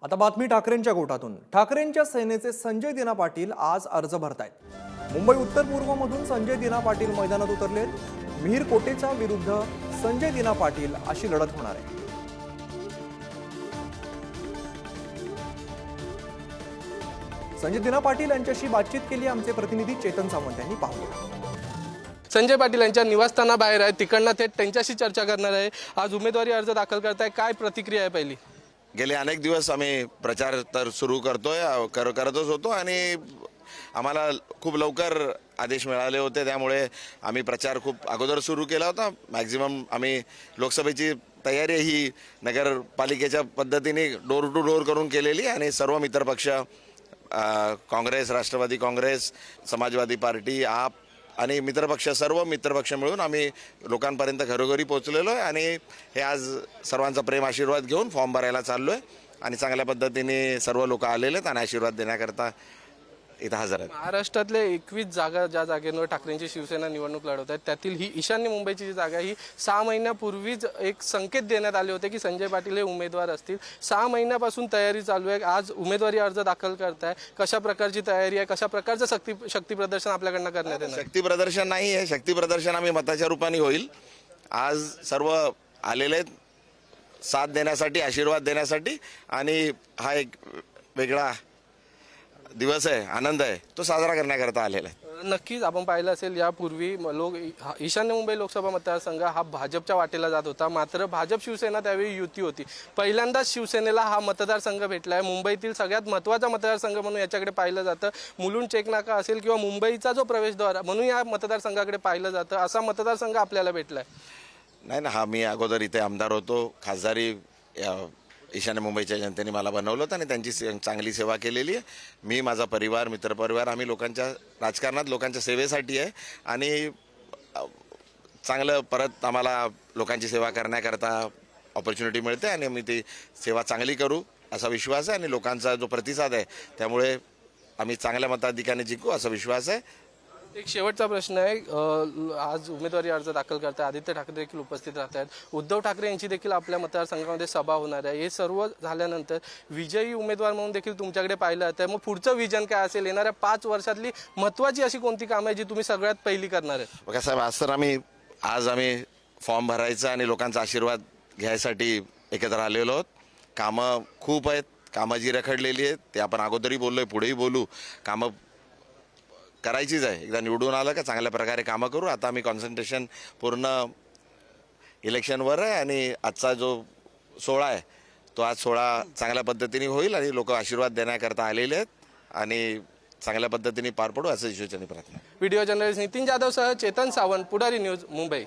आता बातमी ठाकरेंच्या गोटातून। ठाकरेंच्या सेनेचे संजय दिना पाटील आज अर्ज भरतायत। मुंबई उत्तर पूर्वमधून संजय दिना पाटील मैदानात उतरलेत। मिहिर कोटेचा विरुद्ध संजय दिना पाटील अशी लढत होणार आहे। संजय दिना पाटील यांच्याशी बातचीत केली आमचे प्रतिनिधी चेतन सावंत यांनी। पाहूया। संजय पाटील यांच्या निवासस्थानाबाहेर आहे, तिकडनं थेट त्यांच्याशी चर्चा करणार आहे। आज उमेदवारी अर्ज दाखल करताय, काय प्रतिक्रिया आहे पहिली? गेले अनेक दिवस आम्ही प्रचार तर सुरू करतच होतो आणि आम्हाला खूप लवकर आदेश मिळाले होते, त्यामुळे आम्ही प्रचार खूप अगोदर सुरू केला होता। मॅक्झिमम आम्ही लोकसभेची तयारी ही नगरपालिकेच्या पद्धतीने डोर टू डोर करून केलेली आणि सर्व मित्रपक्ष काँग्रेस, राष्ट्रवादी काँग्रेस, समाजवादी पार्टी, आप आणि सर्व मित्रपक्ष मिळून आम्ही लोकांपर्यंत घरोघरी पोहोचलेलो आहे आणि हे आज सर्वांचा प्रेम आशीर्वाद घेऊन फॉर्म भरायला चाललो आहे आणि चांगल्या पद्धतीने सर्व लोक आलेले आहेत आणि आशीर्वाद देण्याकरता इथं हजर आहेत। महाराष्ट्रातले 21 जागा ज्या जागेवर ठाकरेंची शिवसेना निवडणूक लढवत आहे, त्यातील ही ईशान्य मुंबईची जी जागा ही 6 महिन्यापूर्वीच एक संकेत देण्यात आले होते की संजय पाटील हे उमेदवार असतील। 6 महिन्यापासून तयारी चालू आहे, आज उमेदवारी अर्ज दाखल करताय, कशा प्रकारची तयारी आहे, कशा प्रकारचं शक्ती प्रदर्शन आपल्याकडनं करण्यात येणार? शक्ती प्रदर्शन नाही आहे, शक्ती प्रदर्शन आम्ही मताच्या रूपाने होईल। आज सर्व आलेले आहेत साथ देण्यासाठी, आशीर्वाद देण्यासाठी आणि हा एक वेगळा दिवस आहे, आनंद आहे, तो साजरा करण्याकरता आलेला आहे। नक्कीच आपण पाहिलं असेल, यापूर्वी ईशान्य मुंबई लोकसभा मतदारसंघ हा भाजपच्या वाटेला जात होता, मात्र भाजप शिवसेना त्यावेळी युती होती। पहिल्यांदाच शिवसेनेला हा मतदारसंघ भेटला आहे। मुंबईतील सगळ्यात महत्त्वाचा मतदारसंघ म्हणून याच्याकडे पाहिलं जातं। मुलुंड चेकनाका असेल किंवा मुंबईचा जो प्रवेशद्वार म्हणून या मतदारसंघाकडे पाहिलं जातं, असा मतदारसंघ आपल्याला भेटला आहे। नाही ना, हा मी अगोदर इथे आमदार होतो, खासदारी ईशान्य मुंबईच्या जनतेने मला बनवलं होतं आणि त्यांची चांगली सेवा केलेली आहे। मी, माझा परिवार, मित्रपरिवार आम्ही लोकांच्या राजकारणात लोकांच्या सेवेसाठी आहे आणि चांगलं परत आम्हाला लोकांची सेवा करण्याकरता ऑपॉर्च्युनिटी मिळते आणि आम्ही ती सेवा चांगली करू असा विश्वास आहे आणि लोकांचा जो प्रतिसाद आहे त्यामुळे आम्ही चांगल्या मताधिक्याने जिंकू असा विश्वास आहे। एक शेवटचा प्रश्न आहे, आज उमेदवारी अर्ज दाखल करताय, आदित्य ठाकरे देखील उपस्थित राहत आहेत, उद्धव ठाकरे यांची देखील आपल्या मतदारसंघामध्ये सभा होणार आहे। हे सर्व झाल्यानंतर विजयी उमेदवार म्हणून देखील तुमच्याकडे पाहिलं जातं, मग पुढचं विजन काय असेल? येणाऱ्या 5 वर्षातली महत्त्वाची अशी कोणती कामं आहे जी तुम्ही सगळ्यात पहिली करणार आहे? बघा साहेब, आज आम्ही फॉर्म भरायचा आणि लोकांचा आशीर्वाद घ्यायसाठी एकत्र आलेलो आहोत। कामं खूप आहेत, कामं जी रखडलेली आहेत ते आपण अगोदरही बोललोय, पुढेही बोलू। कामं करायचीच आहे, एकदा निवडून आलं का चांगल्या प्रकारे कामं करू। आता आम्ही कॉन्सन्ट्रेशन पूर्ण इलेक्शनवर आहे आणि आजचा जो 16 आहे तो आज 16 चांगल्या पद्धतीने होईल आणि लोक आशीर्वाद देण्याकरता आलेले आहेत आणि चांगल्या पद्धतीने पार पडू असं ईश्वरचरणी प्रार्थना। व्हिडिओ जर्नलिस्ट नितीन जाधव सह चेतन सावंत, पुढारी न्यूज, मुंबई।